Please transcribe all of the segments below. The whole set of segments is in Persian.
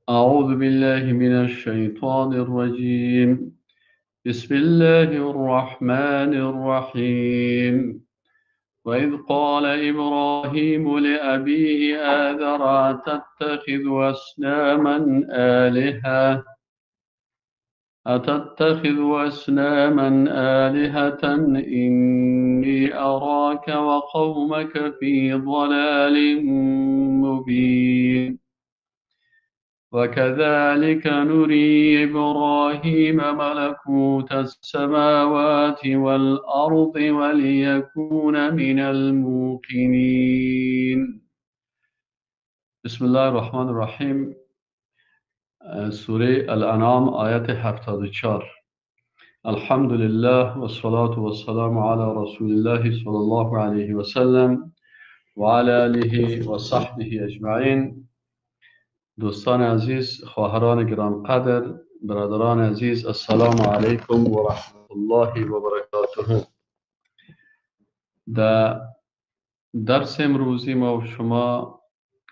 أعوذ بالله من الشيطان الرجيم. بسم الله الرحمن الرحيم. وإذ قال إبراهيم لأبيه آذر أتتخذ أصناما آلهة إني أراك وقومك في ضلال مبين. وكذلك نري إبراهيم ملكوت السماوات والأرض وليكون من الموقنين. بسم الله الرحمن الرحیم. سوره الانعام آیت 74. الحمد لله والصلاة والسلام على رسول الله صلی الله علیه وسلم و علی آله و صحبه اجمعین. دوستان عزیز، خواهران گرانقدر، برادران عزیز، السلام علیکم و رحمت الله و برکاته. در درس امروزی ما و شما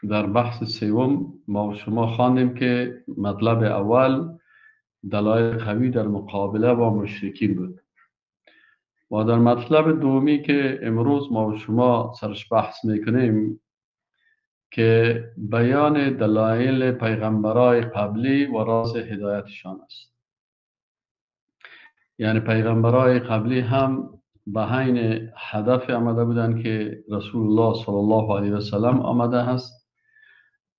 در بحث سوم ما و شما خواندیم که مطلب اول دلایل قوی در مقابله با مشرکین بود و در مطلب دومی که امروز ما و شما سرش بحث میکنیم که بیان دلایل پیغمبرای قبلی و راز هدایتشان است. یعنی پیغمبرای قبلی هم به حین هدف آمده بودند که رسول الله صلی الله علیه و سلم آمده است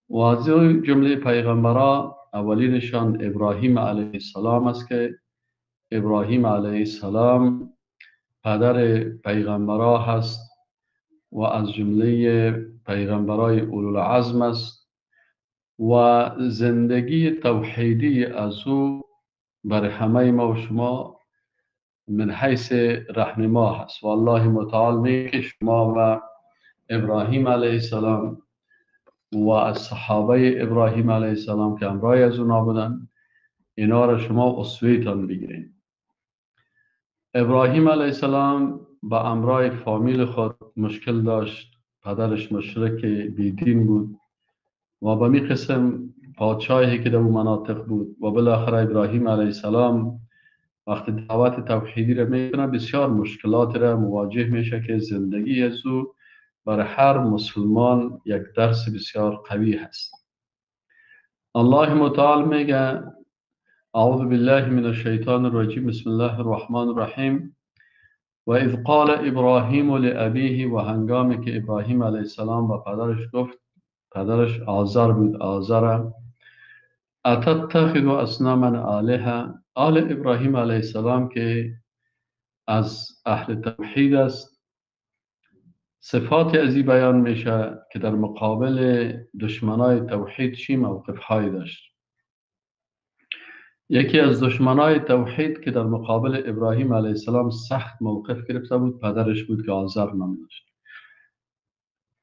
و از جمله پیغمبرا اولینشان ابراهیم علیه السلام است که ابراهیم علیه السلام پدر پیغمبرا هست و از جمله پیغمبرای اولوالعزم است و زندگی توحیدی از او بر همه ما و شما من حیث رهنما هست و الله متعال میگه که شما و ابراهیم علیه السلام و از صحابه ابراهیم علیه السلام که همراه از اونا بودن اینا را شما اسوه‌تان بگیرین. ابراهیم علیه السلام با امرای فامیل خود مشکل داشت. پدرش مشرک بیدین بود و به می قسم پادشاهی که در اون مناطق بود و بالاخره ابراهیم علیه السلام وقتی دعوت توحیدی را میکنه بسیار مشکلات را مواجه میشه که زندگی از او برای هر مسلمان یک درس بسیار قوی هست. الله متعال میگه اعوذ بالله من الشیطان الرجیم بسم الله الرحمن الرحیم. و اذ قال ابراهیم لابیه، و هنگامی که ابراهیم علیه السلام و پدرش گفت، پدرش آزر بود، آزر، اتتخذ اصناما آلهه. آل ابراهیم علیه السلام که از اهل توحید است صفات ازی بیان میشه که در مقابل دشمنای توحید چی موقف هایی داشت. یکی از دشمنای توحید که در مقابل ابراهیم علیه السلام سخت موقف گرفته بود پدرش بود که آزر نام داشت.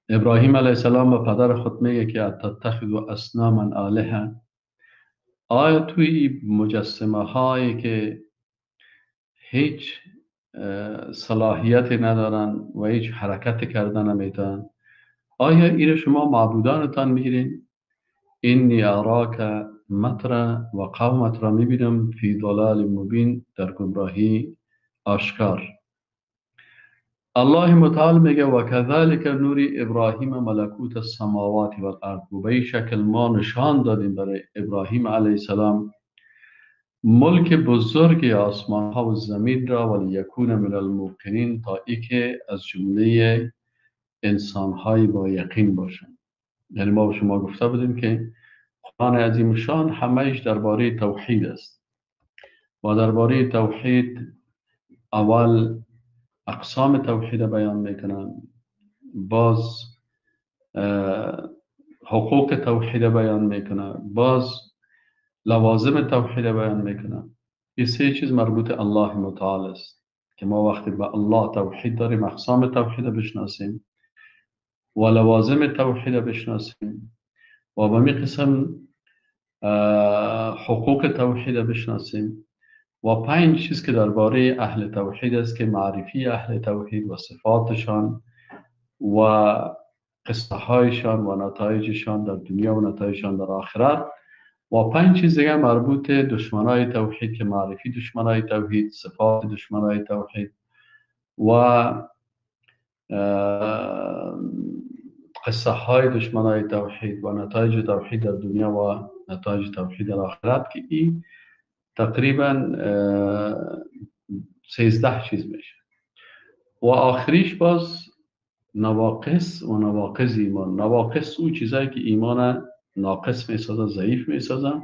ابراهیم علیه السلام به پدر خود میگه که اتتخذ اصناما آلهه. آیا توی مجسمه هایی که هیچ صلاحیتی ندارن و هیچ حرکت کردن نمیتونن، آیا این شما معبودانتان میگیرین؟ اینی اراک متر و قومت را میبینم فی ضلال مبین، در گمراهی آشکار. الله متعال میگه و کذالک نوری ابراهیم ملکوت السماوات و الارض. و به این شکل ما نشان دادیم برای ابراهیم علیه السلام ملک بزرگ آسمان ها و زمین را و لیکون من الموقنین، تا ای که از جمله انسان های با یقین باشند. یعنی ما و شما گفته بودیم که قرآن عظیم شان همهش درباره توحید است و درباره توحید اول اقسام توحید بیان میکنن، باز حقوق توحید بیان میکنن، باز لوازم توحید بیان میکنن. این سه چیز مربوط الله متعال است که ما وقتی به الله توحید داریم اقسام توحید بشناسیم و لوازم توحید بشناسیم و به می قسم حقوق توحید بشناسیم و 5 چیز که درباره اهل توحید است که معرفی اهل توحید و صفاتشان و قصه هایشان و نتایجشان در دنیا و نتایجشان در آخرت و 5 دیگه مربوط دشمنای توحید که معرفی دشمنای توحید، صفات دشمنای توحید و قصه های دشمنای توحید و نتایج توحید در دنیا و نتایج توحید در آخرت، که این تقریبا 13 چیز میشه. و آخریش باز نواقص و نواقض ایمان. نواقص او چیزهایی که ایمان ناقص میسازن، ضعیف میسازن،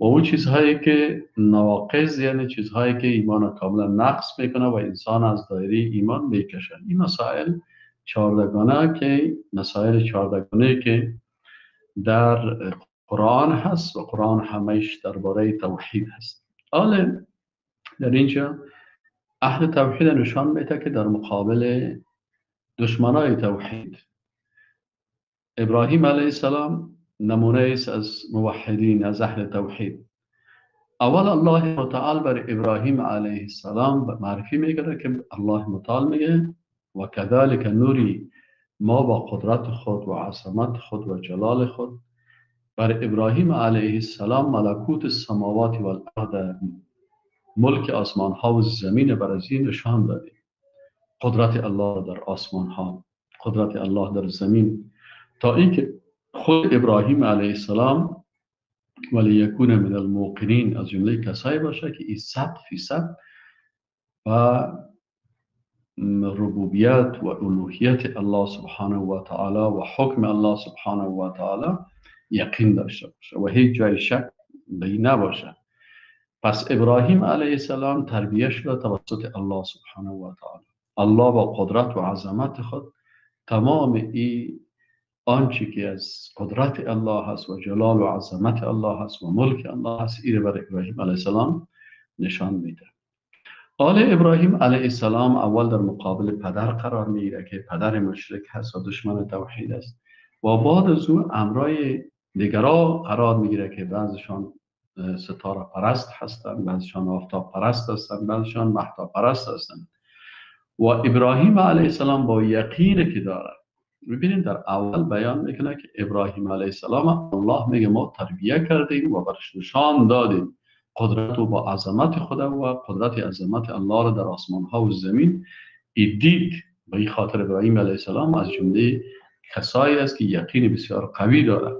و او چیزهایی که نواقض یعنی چیزهایی که ایمان کاملا نقص میکنه و انسان از دایره ایمان میکشن. این مسائل چهاردگانه که مسائل چهاردگانه که در قرآن هست و قرآن همش درباره توحید هست. حالا در اینجا اهل توحید نشان میده که در مقابل دشمنای توحید، ابراهیم علیه السلام نمونه است از موحدین، از اهل توحید. اول الله متعال بر ابراهیم علیه السلام معرفی میکنه که الله متعال میگه و کذالک نوری، ما با قدرت خود و عظمت خود و جلال خود بر ابراهیم علیه السلام ملکوت السماوات و الارض، ملک آسمان ها و زمین بر از این نشان دادیم. قدرت الله در آسمان ها، قدرت الله در زمین، تا اینکه خود ابراهیم علیه السلام ولی یکون من الموقنین از جمله کسایی باشه که این 100% و ربوبیت و الوهیت الله سبحانه و تعالی و حکم الله سبحانه و تعالی یقین داشته باشه و هیچ جای شک به این نباشه. پس ابراهیم علیه السلام تربیه شده توسط الله سبحانه و تعالی. الله با قدرت و عظمت خود تمام این آنچه که از قدرت الله هست و جلال و عظمت الله هست و ملک الله هست، این بر ابراهیم علیه السلام نشان میده. حال ابراهیم علیه السلام اول در مقابل پدر قرار میگیره که پدر مشرک هست و دشمن توحید است، و بعد از او امرای دیگرها قرار میگیره که بعضشان ستاره پرست هستند، بعضشان آفتاب پرست هستند، بعضشان مهتاب پرست هستند. و ابراهیم علیه السلام با یقینی که داره، ببینید در اول بیان میکنه که ابراهیم علیه السلام الله میگه ما تربیه کردیم و برش نشان دادیم قدرت و با عظمت خدا و قدرت عظمت الله را در آسمان ها و زمین دید. به این خاطر ابراهیم علیه السلام از جمله کسایی است که یقین بسیار قوی داره.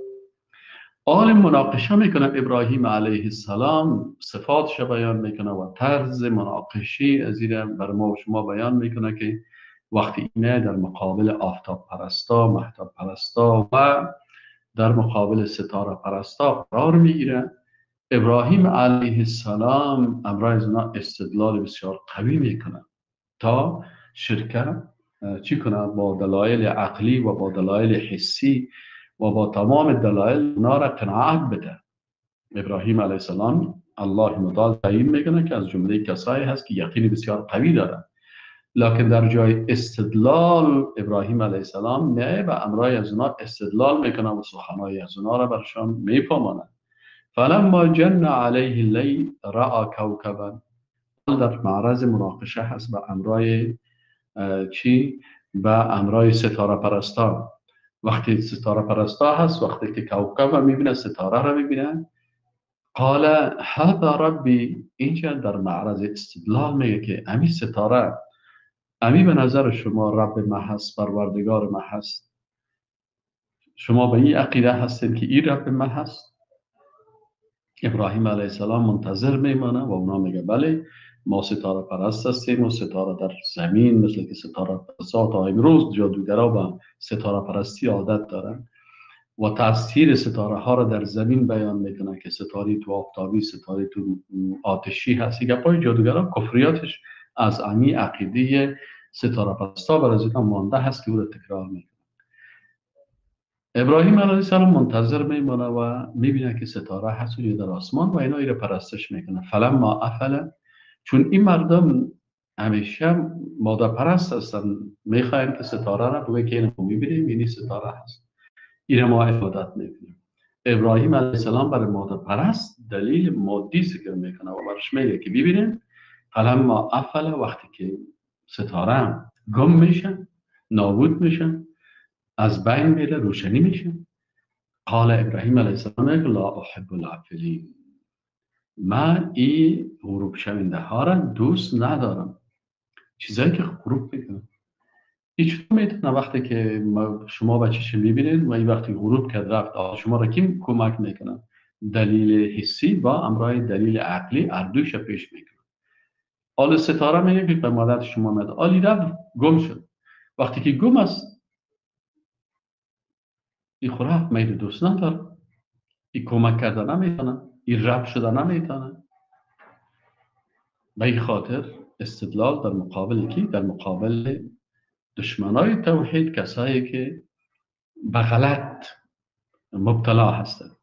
آل مناقشه میکنه ابراهیم علیه السلام، صفاتش بیان میکنه و طرز مناقشی از این بر ما و شما بیان میکنه که وقتی اینه در مقابل آفتاب پرستا، مهتاب پرستا و در مقابل ستاره پرستا قرار میگیره، ابراهیم علیه السلام امرای از اونا استدلال بسیار قوی میکنه تا شرکت چی کنه؟ با دلایل عقلی و با دلایل حسی و با تمام دلایل اونا را قناعت بده. ابراهیم علیه السلام الله متعال تعیین میکنه که از جمله کسایی هست که یقین بسیار قوی داره، لکن در جای استدلال ابراهیم علیه السلام نه و امرای از اونا استدلال میکنه و سخنهای از اونا را برشان میفهمانه. فلما جن علیه اللیل رأى کوکبا، در معرض مناقشه هست با امرای چی؟ با امرای ستاره پرستا. وقتی ستاره پرستا هست، وقتی که کوکب میبینه، ستاره را میبینه، قال هذا ربی، اینجا در معرض استدلال میگه که امی ستاره، امی به نظر شما رب ما هست، پروردگار ما هست؟ شما به این عقیده هستید که این رب ما هست؟ ابراهیم علیه السلام منتظر میمانه و اونا میگه بله ما ستاره پرست هستیم و ستاره در زمین مثل که ستاره پرست تا امروز جادوگرها با ستاره پرستی عادت دارن و تاثیر ستاره ها را در زمین بیان میکنه که ستاره تو آفتابی، ستاره تو آتشی هست. گپای جادوگرها کفریاتش از امی عقیده ستاره پرستا برای اینا مانده هست که او را تکرار میکنه. ابراهیم علیه السلام منتظر میمونه و میبینه که ستاره هست در آسمان و اینا را پرستش میکنه. فلما افل، چون این مردم همیشه ماده پرست هستن، میخواین که ستاره را بگه که اینو میبینیم اینی ستاره هست، این ما عبادت میکنیم. ابراهیم علیه السلام برای ماده پرست دلیل مادی ذکر میکنه و برش میگه که ببینیم فلما افل، وقتی که ستاره گم میشن، نابود میشن، از بین میره، روشنی میشه، قال ابراهیم علیه السلام لا احب العافلین، من این غروب شونده ها را دوست ندارم، چیزایی که غروب میکنن. هیچ میتونه وقتی که شما بچه‌ش میبینید و این وقتی غروب کرد رفت شما را کی کمک میکنه؟ دلیل حسی و امرای دلیل عقلی اردوش پیش میکنه. حال ستاره میگه که به مادر شما میاد آلی رفت گم شد. وقتی که گم است این خوراک میل دوست نداره، این کمک کرده نمیتونه، این رب شده نمیتونه. به این خاطر استدلال در مقابل کی؟ در مقابل دشمنای توحید، کسایی که به غلط مبتلا هستند.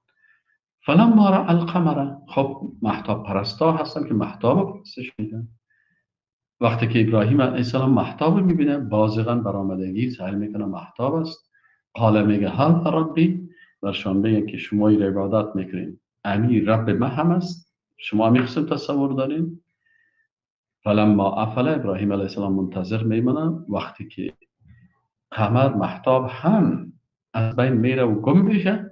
فلما را القمر، خب محتاب پرستا هستن که محتاب پرستش میدن. وقتی که ابراهیم علیه السلام محتاب میبینه بازغا برآمدگی سهل میکنه محتاب است. قال میگه هل ربی، برشان بگه که شما این عبادت میکنین امیر رب من هم است، شما همین قسم تصور دارین. فلما افل، ابراهیم علیه السلام منتظر میمونه وقتی که قمر محتاب هم از بین میره و گم میشه.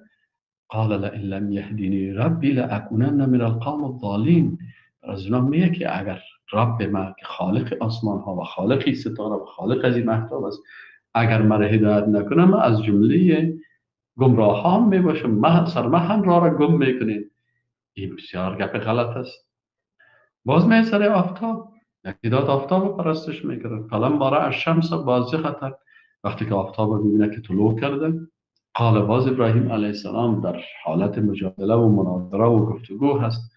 قال لئن لم يهدني ربي لأكونن من القوم الضالين. از اونا میگه که اگر رب ما که خالق آسمان ها و خالق ستاره و خالق از این محتاب است اگر مرا هدایت نکنم از جمله گمراه ها می باشم، من سر من هم راه را گم میکنین. این بسیار گپ غلط است. باز می سر آفتاب یک داد آفتاب پرستش میکنه. فلما رأى الشمس بازغة، وقتی که آفتاب رو میبینه که طلوع کرده. قال باز ابراهیم علیه السلام در حالت مجادله و مناظره و گفتگو هست.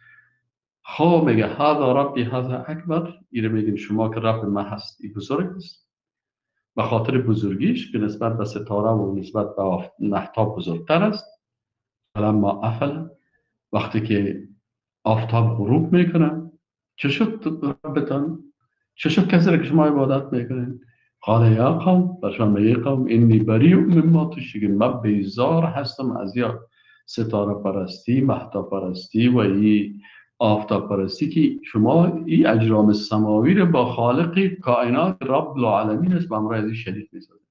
خب میگه هذا ربی هذا اکبر، این میگیم شما که رب من هست این بزرگ است. به خاطر بزرگیش که نسبت به ستاره و نسبت به محتاب بزرگتر است. فلما افل، وقتی که آفتاب غروب میکنه چه شد ربتان؟ چه شد کسی را که شما عبادت میکنین؟ قال یا قوم، برشان میگه قوم انی بریء مما تشرکون، من بیزار هستم از یا ستاره پرستی، مهتاب پرستی و این آفتاب پرستی که شما این اجرام سماوی رو با خالق کائنات رب العالمین است به همراه ازی شریک میسازید.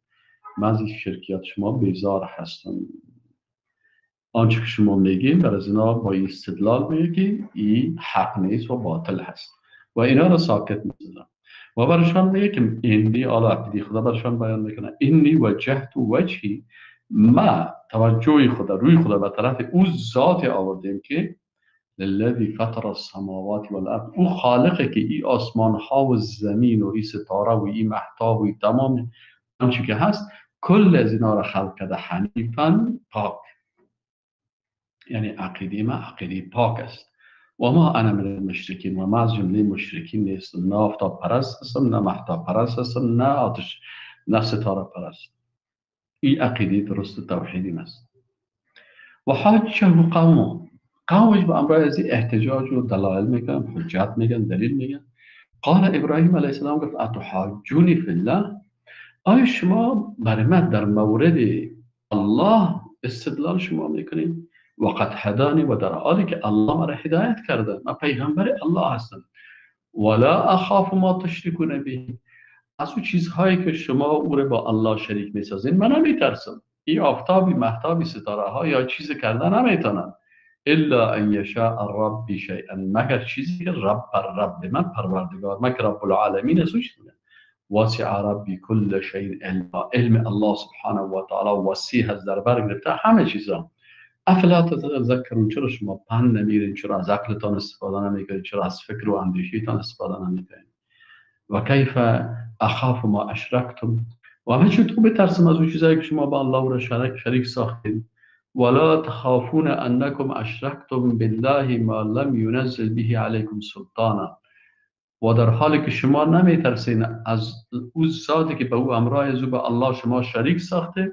من از این شرکیات شما بیزار هستم. آنچه که شما میگین در از اینا با استدلال میگین این حق نیست و باطل هست و اینا رو ساکت میسازن و برشان میگه که اینی آلا عقیده خدا برشان بیان میکنه اینی وجهت وجهی، ما توجه خدا روی خدا به طرف او ذات آوردیم که للذی فطر السماوات والارض، او خالقه که این آسمان ها و زمین و این ستاره و این محتاب و این تمام آنچه که هست کل از اینا را خلق کرده حنیفا پاک. یعنی عقیده ما عقیده پاک است. و ما انا من المشرکین، و ما از جمله مشرکین نیستم. نه آفتاب پرست هستم، نه مهتاب پرست هستم، نه آتش، نه ستاره پرست. این عقیده درست توحیدی است. و حاجه قومش به امرای از احتجاج و دلایل میگن، حجت میگن، دلیل میگن. قال ابراهیم علیه السلام گفت اتحاجونی فی الله، آیا شما برای من در مورد الله استدلال شما میکنید؟ وقد هدانی، و در حالی که الله مرا هدایت کرده، من پیغمبر الله هستم. ولا اخاف ما تشرکون به، از اون چیزهایی که شما او را با الله شریک میسازین من نمیترسم. این آفتابی محتابی ستاره ها یا چیز کرده نمیتونن. الا ان یشاء ربی شیئا، مگر چیزی که رب من پروردگار من که رب العالمین از واسع ربی کل شیء علما، علم الله سبحانه و تعالی وسیع از در بر گرفته همه چیزا. افلا تذکرون، چرا شما پند نمیگیرید؟ چرا از عقلتان استفاده نمیکنید؟ چرا از فکر و اندیشیتان استفاده نمیکنید؟ و کیف اخاف ما اشرکتم، و همه چطور بترسم از اون چیزایی که شما با الله را شریک ساختید. ولا تخافون انکم اشرکتم بالله ما لم ينزل به علیکم سلطانا، و در حالی که شما نمیترسین از او ذاتی که به او امرای از او به الله شما شریک ساخته،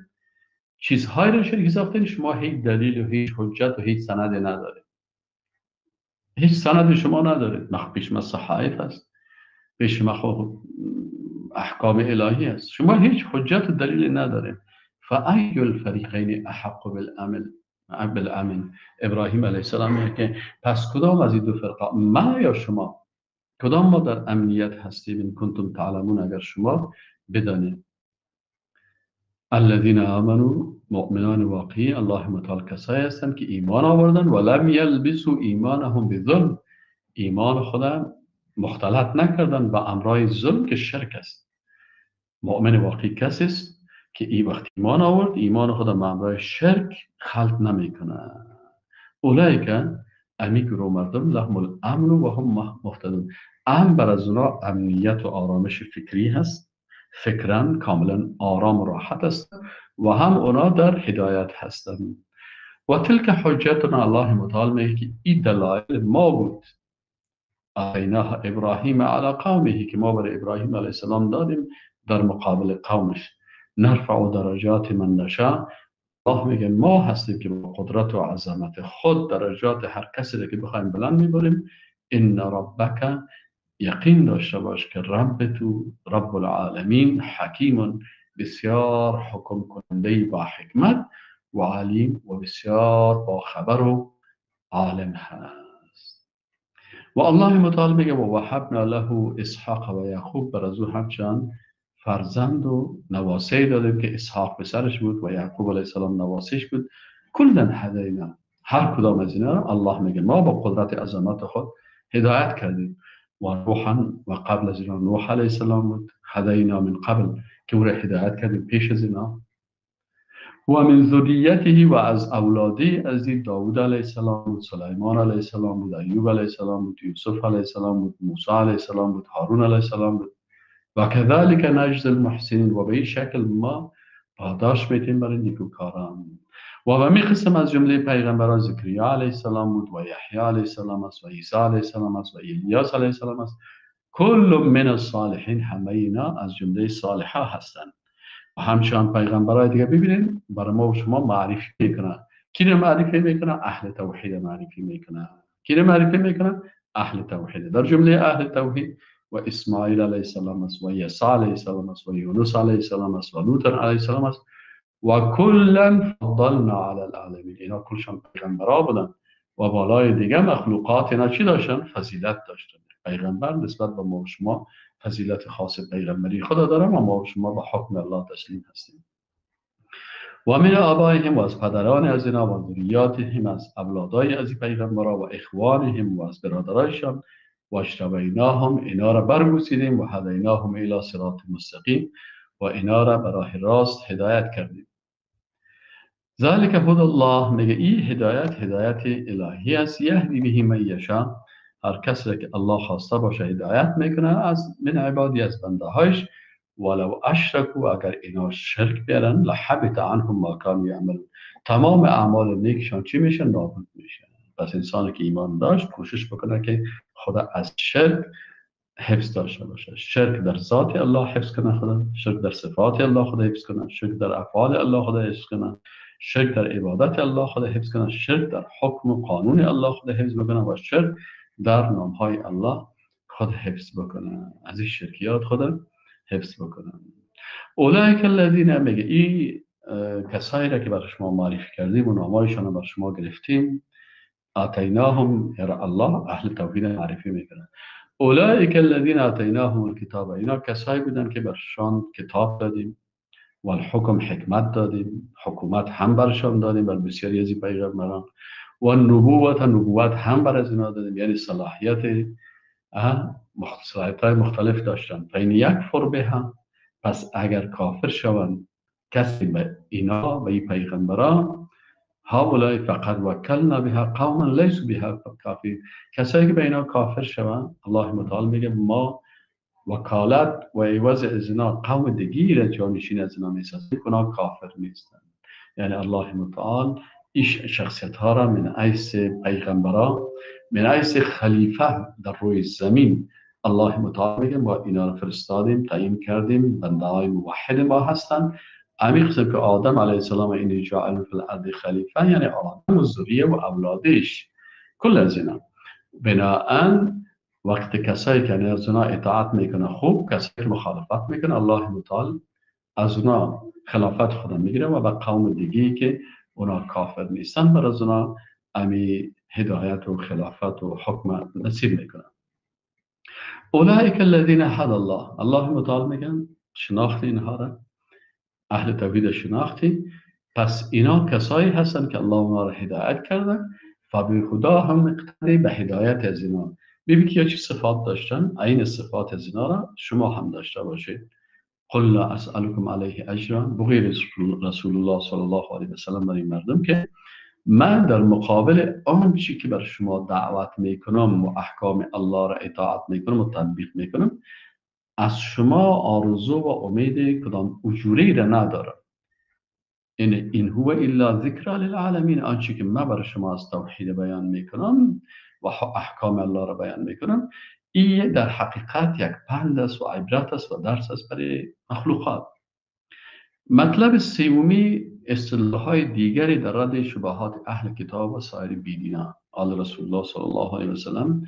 چیزهایی را شریک ساختین، شما هیچ دلیل و هیچ حجت و هیچ سند ندارید. هیچ سند شما ندارید. پیش ما صحائف هست، پیش ما خود احکام الهی است، شما هیچ حجت و دلیل ندارید. فأی الفریقین احق بالامن، ابراهیم علیه السلام میگه که پس کدام از این دو فرقه، ما یا شما، کدام ما در امنیت هستیم؟ این کنتم تعلمون، اگر شما بدانید. الذين آمنوا مؤمنان واقعی الله متعال کسایی هستند که ایمان آوردن و لم یلبسوا ایمانهم بظلم، ایمان خودم مختلط نکردن با امرای ظلم که شرک است. مؤمن واقعی کسی است که ای وقت ایمان آورد ایمان خودم با امرای شرک خلط نمیکنه. اولئک امی گروه مردم لهم الامن و هم مهتدون، امن بر از اونا امنیت و آرامش فکری هست، فکرن کاملا آرام و راحت است و هم اونا در هدایت هستند. و تلک حجتنا الله متعال میگه که این دلایل ما بود آتیناه ابراهیم علی قومه که ما بر ابراهیم علیه السلام دادیم در مقابل قومش. نرفع درجات من نشاء، الله میگه ما هستیم که با قدرت و عظمت خود درجات هر کسی را که بخوایم بلند میبریم. ان ربک، یقین داشته باش که رب تو رب العالمین حکیم، بسیار حکم کننده با حکمت و علیم و بسیار با خبر و عالم هست. و الله متعال میگه و وهبنا له اسحاق و یعقوب، بر از او همچنان فرزند و نواسه دادیم که اسحاق پسرش بود و یعقوب علیه السلام نواسش بود. کلا هدینا، هر کدام از اینا را الله میگه ما با قدرت عظمت خود هدایت کردیم. و روحا، و قبل از اینا نوح علیه السلام بود، هدینا من قبل که او را هدایت کردیم پیش از اینا. و من ذریته، و از اولاده از داود علیه السلام بود، سلیمان علیه السلام بود، ایوب علیه السلام بود، یوسف علیه السلام بود، موسی علیه السلام بود، هارون علیه السلام بود. و کذالک نجزی المحسنین، و به این شکل ما پاداش میتیم برای نیکوکاران. و به می قسم از جمله پیغمبران زکریا علیه السلام بود و یحیی علیه السلام است و عیسی علیه السلام است و الیاس علیه السلام است. کل من الصالحین، همه اینا از جمله صالحا هستند. و همچنان پیغمبرای دیگه ببینید برای ما و شما معرفی میکنه. کی رو معرفی میکنه؟ اهل توحید معرفی میکنه. کی رو معرفی میکنه؟ اهل توحید. در جمله اهل توحید و اسماعیل علیه السلام است و عیسی علیه السلام است و یونس علیه السلام است و لوط علیه السلام است. و کلا فضلنا علی العالمین، اینا کلشان پیغمبرا بودن و بالای دیگه مخلوقات اینا چی داشتن؟ فضیلت داشتن. پیغمبر نسبت به ما و شما فضیلت خاص پیغمبری خدا داره و ما و شما به حکم الله تسلیم هستیم. و من آبائهم، و از پدران از اینا، و ذریاتهم، از اولادای از این پیغمبرا، و اخوانهم، و از برادرایشان، و اجتبیناهم، اینا را برگزیدیم، و هدیناهم الی صراط مستقیم، و اینا را به راه راست هدایت کردیم. ذلك هدی الله، میگه این هدایت الهی است. یهدی به من یشاء، هر کسی را که الله خواسته باشه هدایت میکنه از من عبادی، از بنده هایش. ولو اشرکوا، اگر اینا شرک بیارن، لحبط عنهم ما کانوا یعملون، تمام اعمال نیکشان چی میشن؟ نابود میشن. پس انسانی که ایمان داشت کوشش بکنه که خدا از شرک حفظ داشته باشه. شرک در ذات الله حفظ کنه خدا، شرک در صفات الله خدا حفظ کنه، شرک در افعال الله خدا حفظ کنه، شرک در عبادت الله خدا حفظ کنه، شرک در حکم و قانون الله خدا حفظ بکنه و شرک در نامهای الله خود حفظ بکنه. از این شرکیات خدا حفظ بکنه. اولئک الذین، میگه این کسایی را که برای شما معرفی کردیم و نامایشان را برای شما گرفتیم، آتیناهم، یعنی الله اهل توحید معرفی میکنه. اولئک الذین آتیناهم الکتاب، اینا کسایی بودن که برشان کتاب دادیم و الحکم، حکمت دادیم، حکومت هم برشان دادیم بر بسیاری از این پیغمبران، و نبوت هم بر از اینا دادیم، یعنی صلاحیت های مختلف داشتن. فین یکفر بها، پس اگر کافر شوند کسی به اینا و این پیغمبران، هؤلاء فقد وکلنا بها قوما لیسوا بها کافرین، کسایی که به اینا کافر شوند الله متعال میگه ما وکالت و عوض از اینا قوم دیگی را جانشین از اینا میسازیم که اونا کافر نیستن. یعنی الله متعال این شخصیت ها را من حیث پیغمبران، من حیث خلیفه در روی زمین، الله متعال میگه ما اینا را فرستادیم، تعیین کردیم، بنده های موحد ما هستند. امی قسم که آدم علیه السلام اینی جاعل فی الارض خلیفه، یعنی آدم و ذریه و اولادش کل از اینا. بناهن وقت کسایی که از اونا اطاعت میکنه خوب، کسایی که مخالفت میکنه الله متعال از اونا خلافت خدا میگیره و به قوم دیگی که اونا کافر نیستن بر از اونا امی هدایت و خلافت و حکم نصیب میکنه. اولئک الذین هدی الله، الله متعال میگن شناخت اینها را اهل توحید شناختی، پس اینا کسایی هستن که الله اونا را هدایت کرده و به خدا هم مقتدی به هدایت از اینا. ببین که چه صفات داشتن، این صفات از اینا را شما هم داشته باشید. قل لا اسألكم علیه اجرا، بغیر رسول الله صلی الله علیه و سلم برای مردم که من در مقابل آن چی که بر شما دعوت میکنم و احکام الله را اطاعت میکنم و تطبیق میکنم، از شما آرزو و امید کدام اجوری را ندارم. این هو الا ذکر للعالمین، آنچه که من برای شما از توحید بیان میکنم و احکام الله را بیان میکنم، این در حقیقت یک پند است و عبرت است و درس است برای مخلوقات. مطلب سومی، اصطلاحات دیگری در رد شبهات اهل کتاب و سایر بیدینان آل رسول الله صلی الله علیه و سلم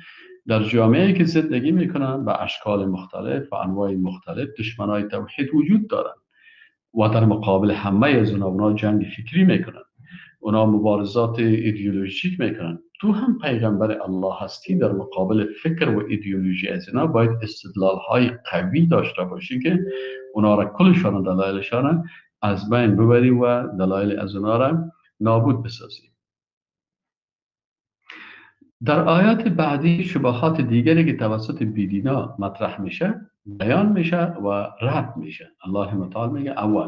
در جامعه که زندگی میکنند به اشکال مختلف و انواع مختلف دشمنای توحید وجود دارند و در مقابل همه از اونا جنگ فکری میکنند، اونا مبارزات ایدئولوژیک میکنن. تو هم پیغمبر الله هستی، در مقابل فکر و ایدئولوژی از اینا باید استدلال های قوی داشته باشی که اونا را کلشان و دلایلشان از بین ببری و دلایل از اونا را نابود بسازی. در آیات بعدی شبهات دیگری که توسط بیدینا مطرح میشه بیان میشه و رد میشه. الله متعال میگه اول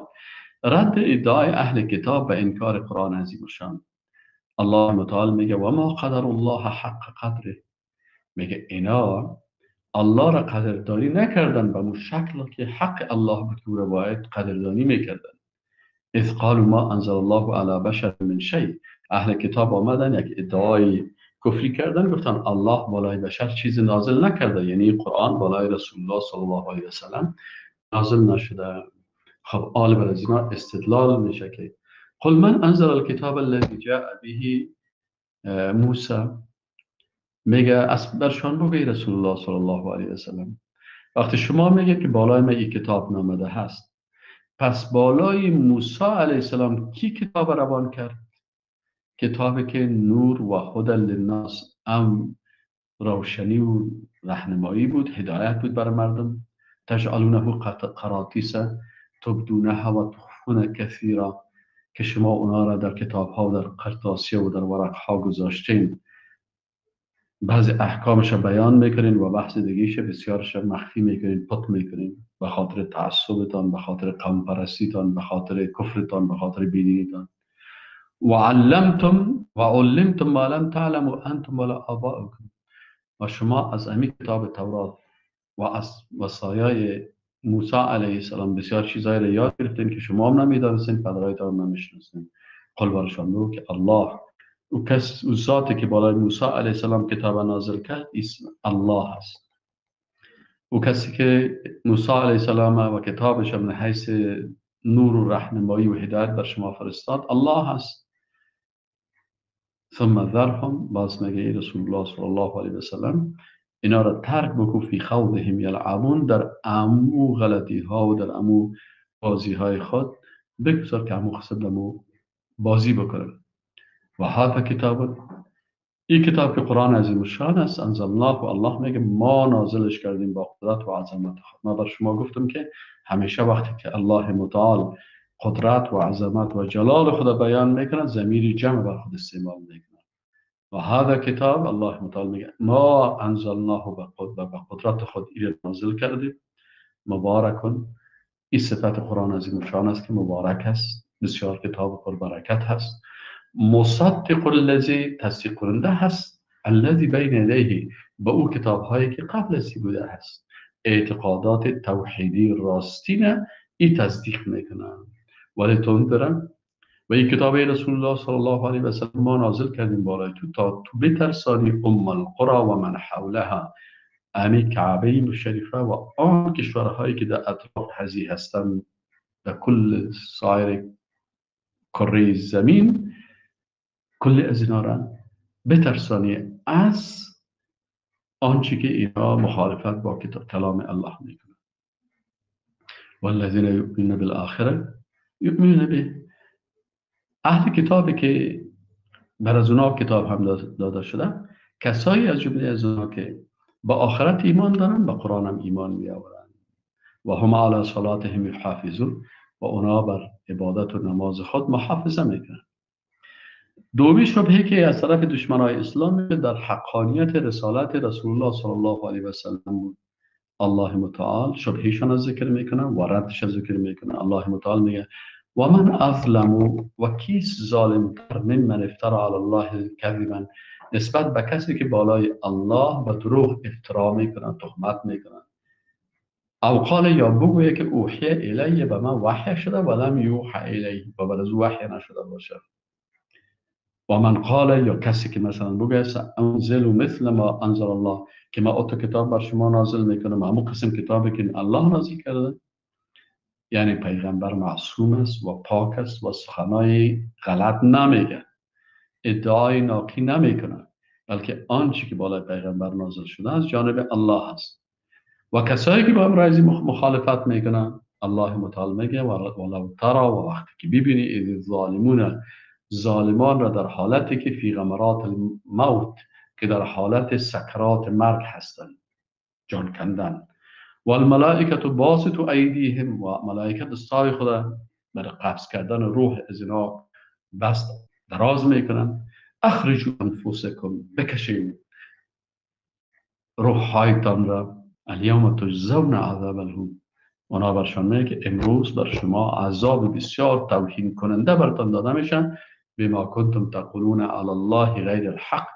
رد ادعای اهل کتاب به انکار قرآن عظیم الشان. الله متعال میگه و ما قدر الله حق قدره، میگه اینا الله را قدردانی نکردن به اون شکل که حق الله بود که او را باید قدردانی میکردن. اذ قالوا ما انزل الله علی بشر من شیء، اهل کتاب آمدن یک ادعای کفری کردن، گفتن الله بالای بشر چیز نازل نکرده، یعنی قرآن بالای رسول الله صلی الله علیه و سلم نازل نشده. خب آل بر از اینا استدلال میشه که قل من انزل الكتاب الذي جاء به موسی، میگه از برشان بگوی رسول الله صلی الله علیه و سلم وقتی شما میگه که بالای ما این کتاب نامده هست، پس بالای موسی علیه السلام کی کتاب روان کرد؟ کتابی که نور و هدی للناس، روشنی و رهنمایی بود، هدایت بود برای مردم. تجعلونه قراطیس تبدونها و تخفون کثیرا، که شما اونا را در کتاب ها و در قرطاسیه و در ورق ها گذاشتین، بعضی احکامش بیان میکنین و بحث دیگیش بسیارش مخفی میکنین، پت میکنین، به خاطر تعصبتان، به خاطر قوم پرستیتان، به خاطر کفرتان، به خاطر بیدینیتان. و علمتم و علمتم ما لم تعلموا انتم ولا آباؤکم، و شما از امی کتاب تورات و از وصایای موسی علیه السلام بسیار چیزایی را یاد گرفتین که شما هم نمیدانستین، پدرایتان هم نمیشناسین. قل برشان بگو که الله او کس او ذاتی که بالای موسی علیه السلام کتاب نازل کرد اسم الله است. او کسی که موسی علیه السلام و کتابش من حیث نور و رهنمایی و هدایت بر شما فرستاد الله است. ثم ذرهم، باز میگه رسول الله صلی الله علیه و سلم اینا را ترک بکو فی خوضهم یلعبون، در امو غلطی ها و در امو بازی های خود بگذار که امو خصد امو بازی بکنن. و هذا کتاب، این کتاب که قرآن عظیم الشان است، انزل الله، و الله میگه ما نازلش کردیم با قدرت و عظمت خود. ما بر شما گفتم که همیشه وقتی که الله متعال قدرت و عظمت و جلال خود بیان میکنه ضمیر جمع بر خود استعمال میکنه. و هذا کتاب، الله متعال میگه ما انزلناه به قدرت خود این نازل کردیم، مبارکن. این صفت قرآن عظیم الشان است که مبارک است، بسیار کتاب پر برکت هست. مصدق الذی، تصدیق کننده هست، الذی بین یدیه، به او کتاب هایی که قبل ازی بوده هست. اعتقادات توحیدی راستینه این تصدیق میکنن. ولی تنذرن، و این کتاب رسول الله صلی الله علیه و سلم ما نازل کردیم بالای تو تا تو بترسانی ام القرى و من حولها، امی کعبه شریفه و آن کشورهایی که در اطراف هزی هستند، در کل سایر کره زمین، کل از اینا را بترسانی از آنچه که اینا مخالفت با کلام الله میکنه. والذین یؤمنون بالآخره یؤمنون به، اهل کتابی که بر از اونا کتاب هم داده شده، کسایی از جمله از اونا که با آخرت ایمان دارن، با قرآن هم ایمان می آورن. و هم علی صلاتهم یحافظون، و اونا بر عبادت و نماز خود محافظه میکنن. دومی شبهه که از طرف دشمنای اسلام در حقانیت رسالت رسول الله صلی الله علیه و سلم بود. الله متعال شبهشان از ذکر میکنه و ردش از ذکر میکنه. الله متعال میگه و من اظلم و کیست ظالمتر ممن افترى علی الله کذبا، نسبت به کسی که بالای الله و دروغ افترا میکنه، تهمت میکنه. او قال یا بگویه که اوحی الیه، به من وحی شده ولم یوحى الیه، و بر از وحی نشده باشه. و من قال یا کسی که مثلا بگه انزل مثل ما انزل الله، که ما اتو کتاب بر شما نازل میکنم همون قسم کتابی که الله نازل کرده. یعنی پیغمبر معصوم است و پاک است و سخنای غلط نمیگه، ادعای ناقی نمیکنه، بلکه آنچه که بالای پیغمبر نازل شده از جانب الله است. و کسایی که با امرایزی مخالفت میکنن، الله متعال میگه ولو ترى، و وقتی که ببینی اذ ظالمون، ظالمان را در حالتی که فی غمرات الموت، که در حالت سکرات مرگ هستند، جان کندن. و الملائکه باسطوا ایدیهم، و ملائکه دستای خود برای قبض کردن روح از اینا بست دراز میکنن. اخرجوا انفسکم، بکشید روح هایتان را، الیوم تجزون عذاب الهون، اونا برشان میگه که امروز بر شما عذاب بسیار توهین کننده برتان داده میشن، بما کنتم تقولون علی الله غیر الحق،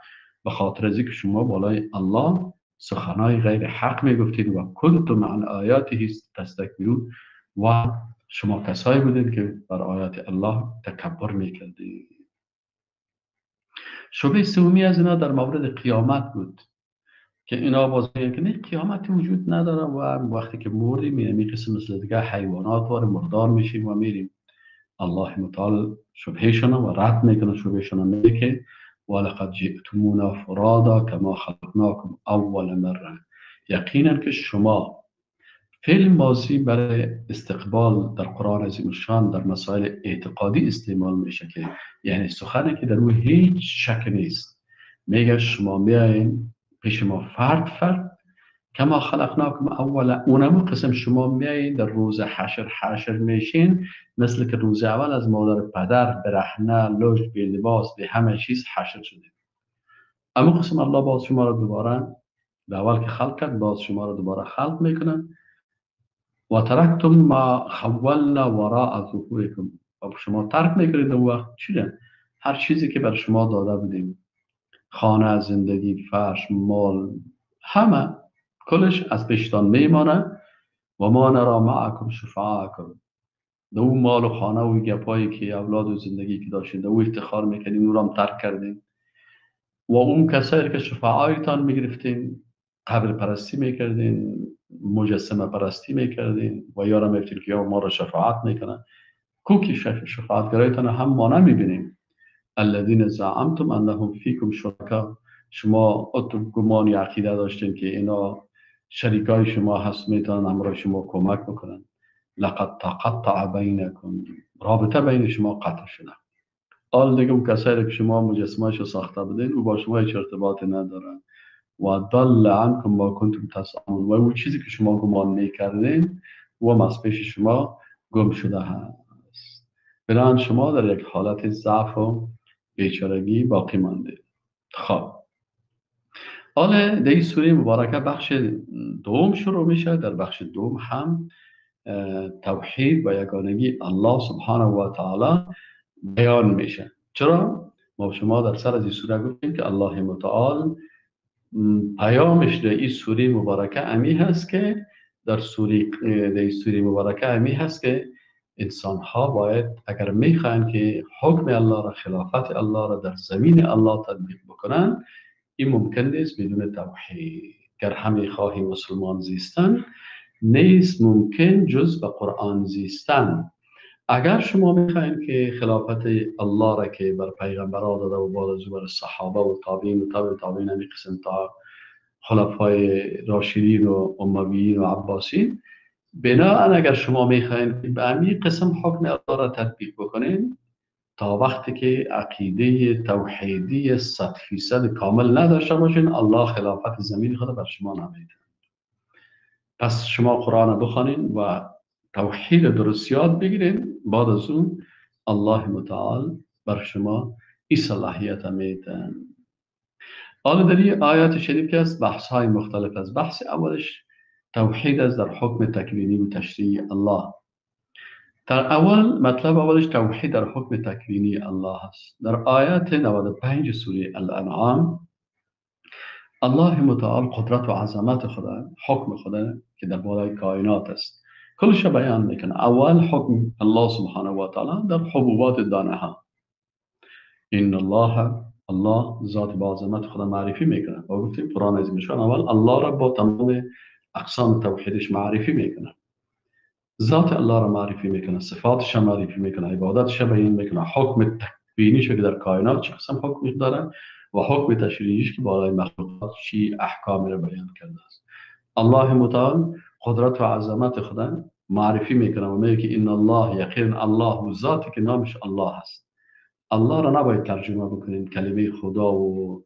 به خاطر از که شما بالای الله سخنای غیر حق میگفتید و کنتم عن آیاته تستکبرون، و شما کسایی بودید که بر آیات الله تکبر میکردید. شبه سومی از اینا در مورد قیامت بود که اینا باز میگن که نه، قیامتی وجود نداره و وقتی که مردیم یعنی قسم مثل دیگه حیوانات وار مردار میشیم و میریم. الله متعال شبهشون و رد میکنه شبهشون، میگه که ولقد جئتمونا فرادا کما خلقناکم اول مره، یقینا که شما فعل ماضی برای استقبال در قرآن عظیم الشان در مسائل اعتقادی استعمال میشه، که یعنی سخنی که در او هیچ شک نیست. میگه شما میایین پیش ما فرد فرد، کما خلقناکم اولا، اونم قسم شما میایین در روز حشر میشین، مثل که روز اول از مادر پدر برهنه لوش بی لباس به همه چیز حشر شدید. اما قسم الله باز شما را دوباره به اول که خلق کرد باز شما را دوباره خلق میکنن. و ترکتم ما خولنا وراء ظهورکم، و شما ترک میکنید اون وقت چیه؟ هر چیزی که بر شما داده بودیم، خانه، زندگی، فرش، مال، همه کلش از پیشتان میمانه. و ما نرا معکم شفعاءکم، دو مال و خانه و گپایی که اولاد و زندگی که داشتین دو افتخار میکنین، اون رو هم ترک کردین. و اون کسایی که شفعایتان میگرفتین قبر پرستی میکردین، مجسمه پرستی میکردین و یارم میفتین که یا ما را شفاعت میکنن، کوکی شفاعتگرایتان هم ما نمیبینیم. الذین زعمتم انهم فیکم شرکا، شما گمان عقیده داشتین که اینا شریکای شما هست، میتونن همراه شما کمک بکنن. لقد تقطع بینکم، رابطه بین شما قطع شده. حال دیگه اون کسایی که شما مجسمه‌اش رو ساخته بودین او با شما هیچ ارتباطی ندارن. و ضل عنکم ما کنتم تزعمون، و اون چیزی که شما گمان میکردین و از پیش شما گم شده هست. بنابراین شما در یک حالت ضعف و بیچارگی باقی مانده. خب حالا در این سوره مبارکه بخش دوم شروع میشه. در بخش دوم هم توحید و یگانگی الله سبحانه و تعالی بیان میشه. چرا؟ ما شما در سر از این سوره گفتیم که الله متعال پیامش در این سوره مبارکه امی هست که در این سوره مبارکه امی هست که انسان ها باید اگر میخواین که حکم الله را، خلافت الله را در زمین الله تطبیق بکنن، این ممکن نیست بدون توحید. گر همی خواهی مسلمان زیستن، نیست ممکن جز به قرآن زیستن. اگر شما میخواین که خلافت الله را که بر پیغمبران داده و بعد از بر صحابه و تابعین و تابع تابعین همی قسم تا خلفای راشدین و امویین و عباسین، بناهن اگر شما میخواین که به همین قسم حکم الله را تطبیق بکنین، تا وقتی که عقیده توحیدی 100% کامل نداشته باشین، الله خلافت زمین خود بر شما نمیده. پس شما قرآن بخوانین و توحید درست یاد بگیرین، بعد از اون الله متعال بر شما این صلاحیت میده. حالا در این آیات شریف که است بحث های مختلف است. بحث اولش توحید است در حکم تکوینی و تشریعی الله. در اول مطلب اولش توحید در حکم تکوینی الله است. در آیات 95 سوره الانعام الله متعال قدرت و عظمت خدا، حکم خدا که در بالای کائنات است کلش بیان میکنه. اول حکم الله سبحانه و تعالی در حبوبات دانه ها. این الله ذات با عظمت خدا معرفی میکنه. و گفتیم قرآن عظیمشان اول الله را با تمام اقسام توحیدش معرفی میکنه. ذات الله را معرفی میکنه، صفاتش را معرفی میکنه، عبادتش را بیان میکنه، حکم تکوینیش که در کائنات چه قسم حکم داره و حکم تشریعیش که بالای مخلوقات چی احکام را بیان کرده است. الله متعال قدرت و عظمت خدا معرفی میکنه و میگه که ان الله، یقین الله و ذاتی که نامش الله است. الله را نباید ترجمه بکنین کلمه خدا و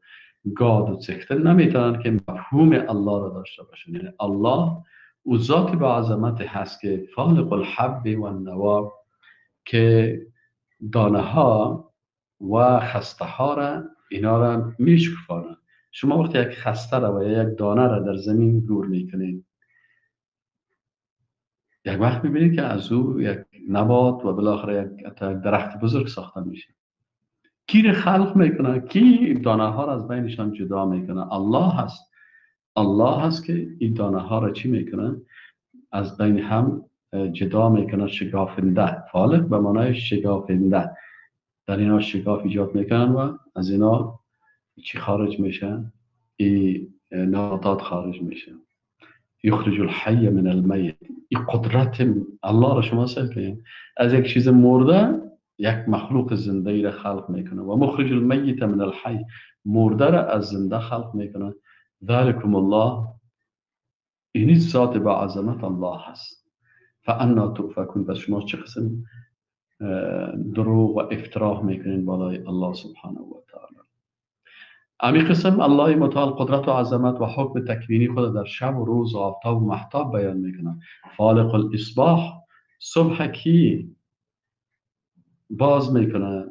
گاد و سکته نمیتونن که مفهوم الله را داشته باشن. یعنی الله او ذات با عظمت هست که فالق الحب و النوا، که دانه ها و خسته ها را اینا را میشکفانه. شما وقتی یک خسته را و یک دانه را در زمین گور میکنین، یک وقت میبینید که از او یک نبات و بالاخره یک درخت بزرگ ساخته میشه. کی را خلق میکنه؟ کی دانه ها را از بینشان جدا میکنه؟ الله هست. الله هست که این دانه ها را چی میکنه؟ از بین هم جدا میکنه. شکافنده، فالق به معنای شکافنده، در اینا شکاف ایجاد میکنن و از اینا چی خارج میشن؟ این نباتات خارج میشن. یخرج الحی من المیت. این قدرت الله را شما سل کنید، از یک چیز مرده یک مخلوق زنده ای را خلق میکنه و مخرج المیت من الحی، مرده را از زنده خلق میکنه. ذالکم الله، این ذات با عظمت الله هست. فانا تؤفکون، پس شما چه قسم دروغ و افتراه میکنین بالای الله سبحانه و تعالی. امی قسم الله متعال قدرت و عظمت و حکم تکوینی خود در شب و روز و آفتاب و مهتاب بیان میکنه. فالق الاصباح، صبح کی باز میکنه؟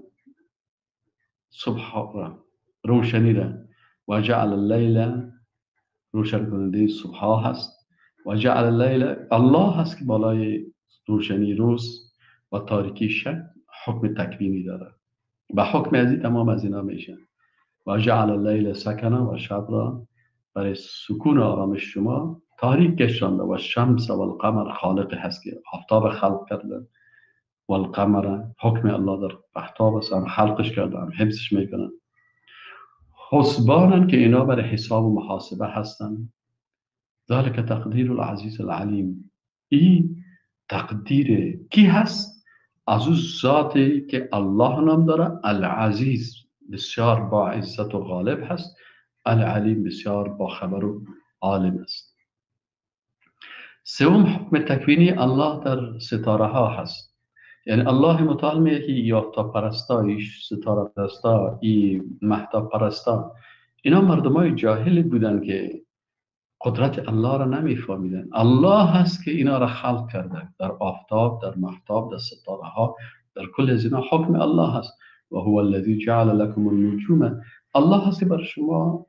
صبح را، روشنی را. و جعل اللیل، روشن کننده صبح ها هست. و جعل اللیل، الله هست که بالای روشنی روز و تاریکی شب حکم تکوینی داره. به حکم ازی تمام از اینا میشه. و جعل اللیل سکنا، و شب را برای سکون آرامش شما تاریک گشتانده. و شمس و القمر، خالق هست که آفتاب خلق کرده. و القمر، حکم الله در آفتاب است، هم خلقش کرده هم حفظش میکنن. حسبانن، که اینا برای حساب و محاسبه هستن. ذالک تقدیر العزیز العلیم. این تقدیر کی هست؟ از اون ذاتی که الله نام داره، العزیز، بسیار با عزت و غالب هست، العلیم، بسیار با خبر و عالم است. سوم حکم تکوینی الله در ستاره ها هست. یعنی الله متعال میگه که یافتا پرستایش، ستاره پرستا، این مهتاب پرستا، اینا مردمای جاهلی بودن که قدرت الله را نمیفهمیدن. الله هست که اینا را خلق کرده، در آفتاب، در مهتاب، در ستاره ها، در کل از اینا حکم الله هست. و هو الذی جعل لكم النجوم، الله هست که بر شما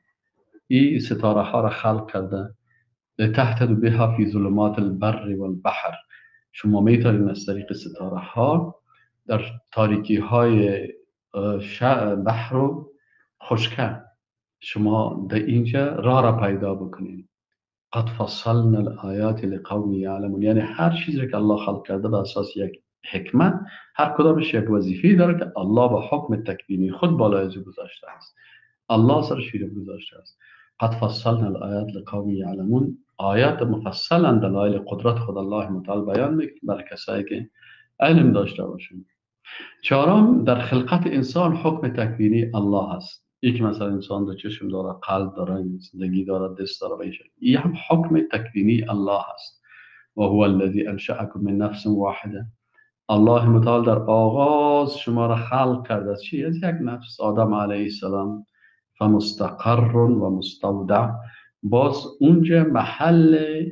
این ستاره ها را خلق کرده. لتهتدوا بها فی ظلمات البر والبحر، شما میتونید از طریق ستاره ها در تاریکی های بحر و خشکه شما در اینجا راه را پیدا بکنید. قد فصلنا الآیات لقوم یعلمون، یعنی هر چیزی که الله خلق کرده به اساس یک حکمت، هر کدامش یک وظیفه‌ای داره که الله با حکم تکوینی خود بالای از گذاشته است. الله سرش گذاشته است. قد فصلنا الآیات لقوم یعلمون، آیات مفصلا دلایل قدرت خود الله متعال بیان میکنه برای کسایی که علم داشته باشند. چهارم، در خلقت انسان حکم تکوینی الله است. یکی مثلا انسان دو چشم داره، قلب داره، زندگی داره، دست داره، بیشه، این هم حکم تکوینی الله است. و هو الذی انشأکم من نفس واحده، الله متعال در آغاز شما را خلق کرده از چی؟ از یک نفس، آدم علیه السلام. فمستقر و مستودع، باز اونجا محل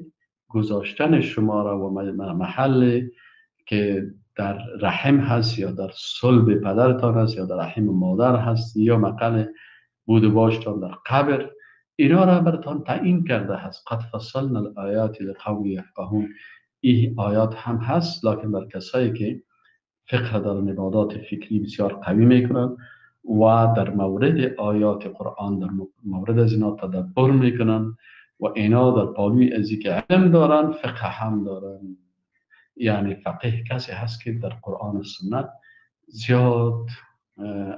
گذاشتن شما را و محل که در رحم هست یا در صلب پدرتان هست یا در رحم مادر هست یا مقام بود و باشتان در قبر، اینا را برتان تعیین کرده هست. قد فصلنا الآیات لقوم یفقهون. این آیات هم هست لکن بر کسایی که فقه در عبادات فکری بسیار قوی میکنن و در مورد آیات قرآن در مورد از اینا تدبر میکنن و اینا در پالوی ازی که علم دارن فقه هم دارن. یعنی فقیه کسی هست که در قرآن و سنت زیاد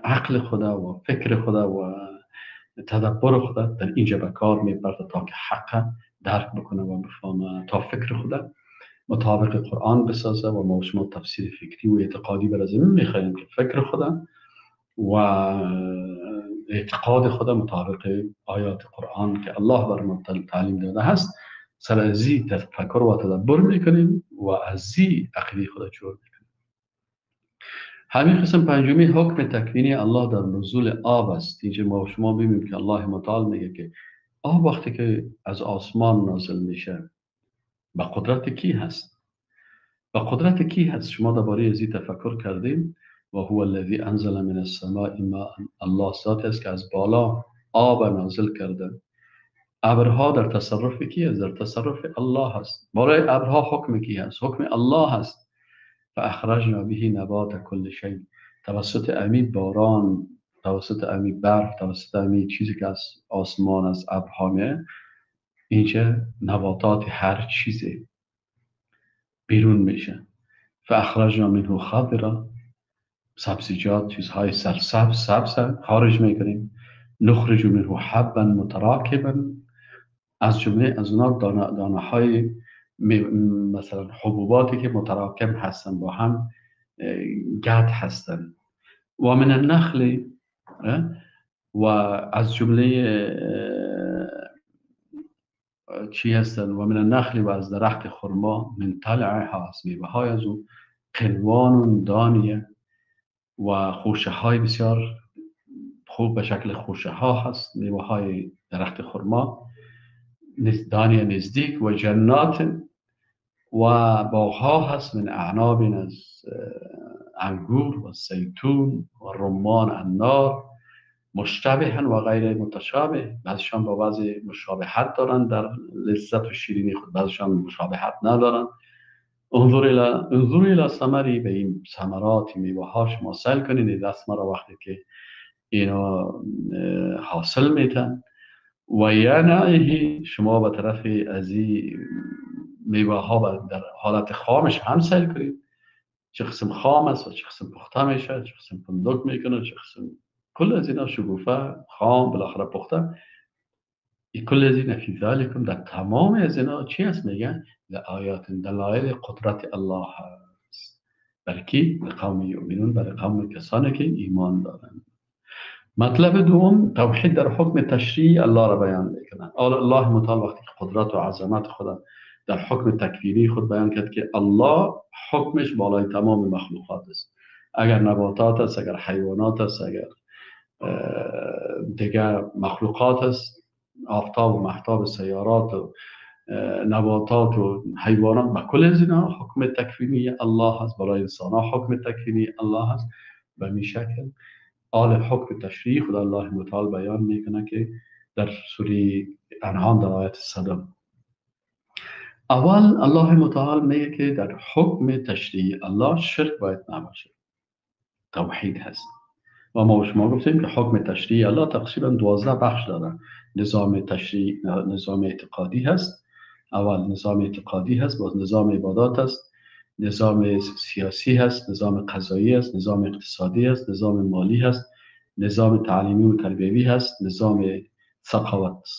عقل خدا و فکر خدا و تدبر خدا در اینجا به کار میبرده تا که حق درک بکنه و بفهمه، تا فکر خدا مطابق قرآن بسازه. و ما شما تفسیر فکری و اعتقادی بر زمین میخواهیم که فکر خدا و اعتقاد خدا مطابق آیات قرآن که الله بر ما تعلیم داده هست سر ازی تفکر و تدبر میکنیم و ازی عقیده خدا جور میکنیم. همین قسم پنجمی حکم تکوینی الله در نزول آب است. اینجا ما شما ببینیم که الله متعال میگه که آب وقتی که از آسمان نازل میشه با قدرت کی هست؟ با قدرت کی هست؟ شما درباره ازی تفکر کردیم؟ و هو الذی انزل من السماء ماء. الله ذاتی است که از بالا آب نازل کرده. ابرها در تصرف کی است؟ در تصرف الله هست. بالای ابرها حکم کی هست؟ حکم الله هست. فاخرجنا به نبات کل شیء. توسط امی باران، توسط امی برف، توسط امی چیزی که از آسمان از ابرها میاد، اینجا نباتات هر چیزی بیرون میشه. فاخرجنا منه خضرا. سبزیجات، چیزهای سبز خارج میکنیم. نخرج منه حبا متراکبا. از جمله از اونا دانه های مثلا حبوباتی که متراکم هستن با هم گرد هستن. و من النخل، و از جمله چی هستن؟ و من النخل، و از درخت خرما، من طلعها، از میوه های از اون، قنوان دانیه، و خوشه های بسیار خوب به شکل خوشه ها هست میوه های درخت خرما، دانیه نزدیک، و جنات، و باغ ها هست من اعناب، از انگور و زیتون و رمان انار، مشتبه و غیر متشابه. بعضشان با بعض مشابهت دارن در لذت و شیرینی خود، بعضشان مشابهت ندارن. انظر الى ثمری، به این ثمرات میوه ها شما سل کنید. این دست مرا وقتی که اینا حاصل میتن و ینعه، شما به طرف از این میوه ها در حالت خامش هم سل کنید. چه قسم خام است و چه قسم پخته میشه، چه قسم فندق میکنه، چه قسم کل از اینا شگوفه خام بالاخره پخته. کل از این فی ذالکم، در تمام از اینا چی هست؟ میگن لآیات، دلایل قدرت الله هست. برای کی؟ لقوم یؤمنون، برای قوم کسانی که ایمان دارند. مطلب دوم، توحید در حکم تشریع الله را بیان میکنن. الله متعال وقتی قدرت و عظمت خدا در حکم تکوینی خود بیان کرد که الله حکمش بالای تمام مخلوقات است. اگر نباتات است، اگر حیوانات است، اگر دیگر مخلوقات است، آفتاب و محتاب، سیارات و نباتات و حیوانات، با کل از اینا حکم تکوینی الله هست. برای انسان ها حکم تکوینی الله هست. به می شکل آل حکم تشریع خدا الله متعال بیان میکنه که در سوره انعام در آیت 100 اول الله متعال میگه که در حکم تشریع الله شرک باید نباشه، توحید هست. و ما شما گفتیم که حکم تشریع الله تقریبا 12 بخش داره. نظام تشریع، نظام اعتقادی هست. اول نظام اعتقادی هست، باز نظام عبادات هست، نظام سیاسی هست، نظام قضایی هست، نظام اقتصادی هست، نظام مالی هست، نظام تعلیمی و تربیوی هست، نظام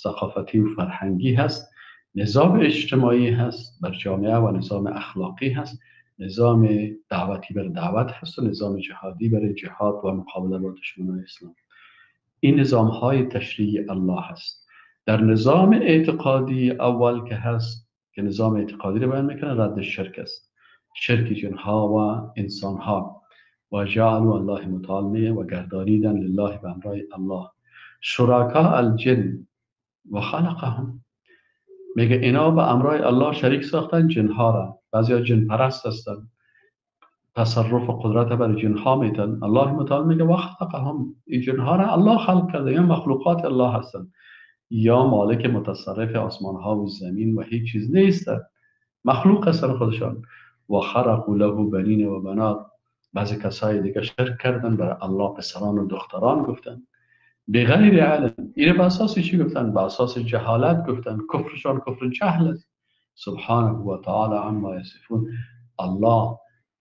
ثقافتی و فرهنگی هست، نظام اجتماعی هست بر جامعه و نظام اخلاقی هست، نظام دعوتی بر دعوت هست و نظام جهادی برای جهاد و مقابله با دشمنان اسلام. این نظام های تشریع الله هست. در نظام اعتقادی اول که هست، که نظام اعتقادی رو بیان میکنه، رد شرک است. شرک جنها و انسان ها. و جعلوا الله متعال میه و گردانیدن لله به امرای الله شرکاء الجن و خلقهم. میگه اینا به امرای الله شریک ساختن جنها را. بعضیا جن پرست هستن، تصرف و قدرت بر جنها میتن. الله متعال میگه و خلقهم، این جنها را الله خلق کرده، یا مخلوقات الله هستن، یا مالک متصرف آسمان ها و زمین و هیچ چیز نیستن، مخلوق هستن خودشان. و خرقوا له بنین و بنات. بعضی کسای دیگه شرک کردن، برای الله پسران و دختران گفتن بغیر علم. این به اساس چی گفتن؟ به اساس جهالت گفتن. کفرشان کفر جهل است. سبحانه و تعالی عما یصفون. الله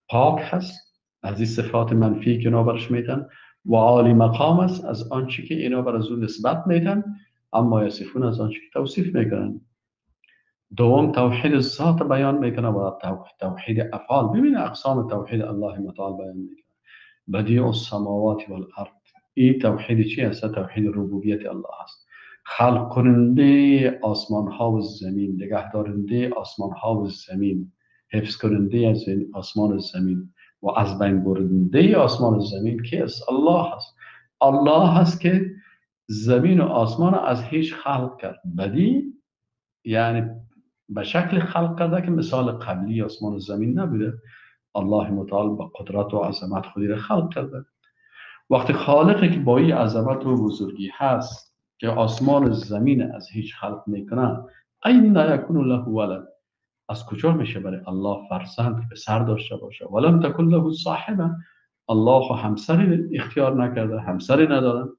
پاک هست از این صفات منفی که اینا برش میتن، و عالی مقام است از آنچه که اینا بر از اون نسبت میتن، اما یصفون از آنچه که توصیف میکنن. دوم توحید ذات بیان میکنه و توحید افعال. ببین اقسام توحید الله متعال بیان میکنه. بدیع السماوات والارض، این توحید چی هست؟ توحید ربوبیت الله هست. خلق کننده آسمان ها و زمین، نگهدارنده آسمان ها و زمین، حفظ کننده از آسمان و زمین و از بین برنده آسمان و زمین کی است؟ الله هست. الله هست که زمین و آسمان از هیچ خلق کرد. بدی یعنی به شکل خلق کرده که مثال قبلی آسمان و زمین نبوده. الله متعال با قدرت و عظمت خودی را خلق کرده. وقتی خالقی که با این عظمت و بزرگی هست که آسمان و زمین از هیچ خلق میکنه، این نیکون له ولد، از کجا میشه برای الله فرزند پسر داشته باشه؟ ولم تکن له صاحبه، الله همسری اختیار نکرده، همسری نداره.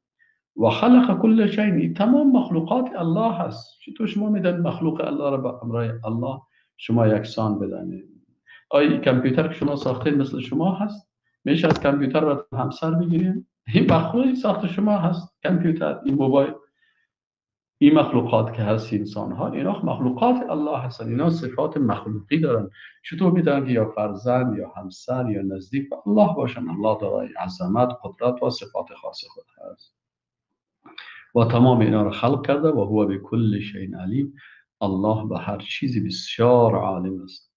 و خلق کل شیء، تمام مخلوقات الله هست. چطور شما میدن مخلوق الله را به امرای الله شما یکسان بدانید؟ آیا کامپیوتر که شما ساختید مثل شما هست؟ میشه از کامپیوتر را همسر بگیریم؟ این مخلوقی ساخت شما هست. کامپیوتر، این موبایل، این مخلوقات که هست، انسان ها، اینا مخلوقات الله هستن. اینا صفات مخلوقی دارن. چطور میدونن که یا فرزند یا همسر یا نزدیک به الله باشن؟ الله دارای عظمت، قدرت و صفات خاص خود هست و تمام اینا رو خلق کرده و هو بكل شیء علیم. الله به هر چیزی بسیار عالم است.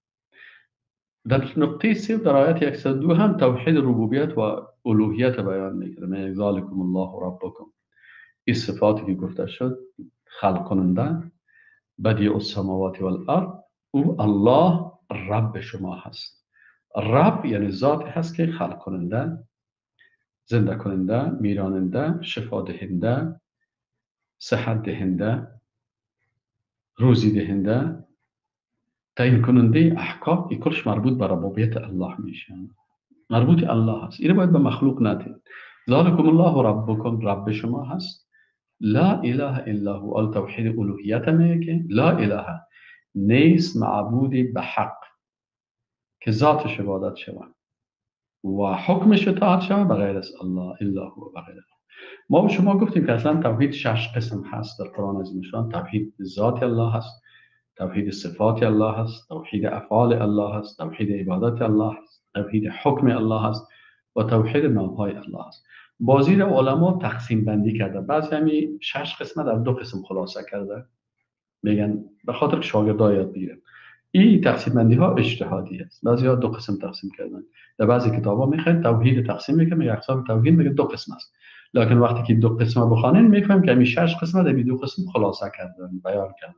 در نقطه 3 در آیت 102 هم توحید ربوبیت و الوهیت بیان میکنه. من ذالکم الله ربکم، این صفاتی که گفته شد، خلق کننده، بدیع السماوات والارض، او الله رب شما هست. رب یعنی ذاتی هست که خلق کننده، زنده کننده، میراننده، شفا دهنده، صحت دهنده، روزی دهنده، تعیین کننده احکام، این کلش مربوط به ربوبیت الله میشه، مربوط الله هست. این باید به مخلوق ندید. ذالکم الله ربکم، رب شما هست. لا اله الا هو، التوحید الوهیت میگه لا اله، نیست معبودی به حق که ذاتش عبادت شود و حکمش اطاعت شود بغیر از الله الا هو، بغیر الله. ما به شما گفتیم که اصلا توحید 6 قسم هست در قرآن عظیم الشان. توحید ذات الله هست، توحید صفات الله هست، توحید افعال الله هست، توحید عبادت الله هست، توحید حکم الله هست و توحید نامهای الله هست. بازی را علما تقسیم بندی کرده. بعضی همین 6 قسمت در 2 قسم خلاصه کرده، میگن به خاطر که شاگردها یاد بگیرن. این تقسیم بندی ها اجتهادی است. بعضی ها 2 قسم تقسیم کردن. در بعضی کتاب ها میخواین توحید تقسیم میکنه، میگه اقسام توحید، میگه 2 قسم است. لکن وقتی که 2 قسم بخوانین میفهمیم که همین 6 قسمت در 2 قسم خلاصه کردن، بیان کردن.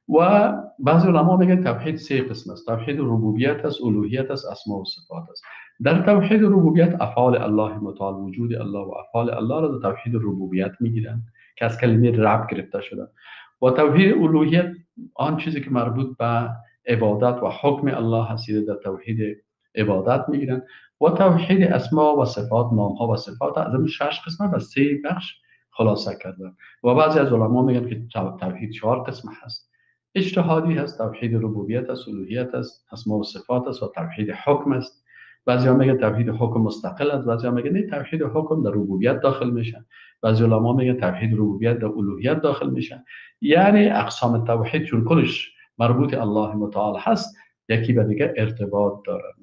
و بعضی علما میگن توحید 3 قسم است. توحید ربوبیت است، الوهیت است، اسماء و صفات است. در توحید ربوبیت افعال الله متعال، وجود الله و افعال الله را در توحید ربوبیت میگیرن که از کلمه رب گرفته شده. و توحید الوهیت آن چیزی که مربوط به عبادت و حکم الله هست در توحید عبادت میگیرن. و توحید اسماء و صفات، نامها و صفات، از این 6 قسم به 3 بخش خلاصه کردن. و بعضی از علما میگن که توحید 4 قسم هست. اجتهادی هست، توحید ربوبیت است، الوهیت است، اسماء و صفات است و توحید حکم است. بعضی ها میگن توحید حکم مستقل است، بعضی ها میگن نه، توحید حکم در ربوبیت داخل میشن. بعضی علما میگن توحید ربوبیت در الوهیت داخل میشن. یعنی اقسام توحید چون کلش مربوط الله متعال هست، یکی به دیگه ارتباط داره.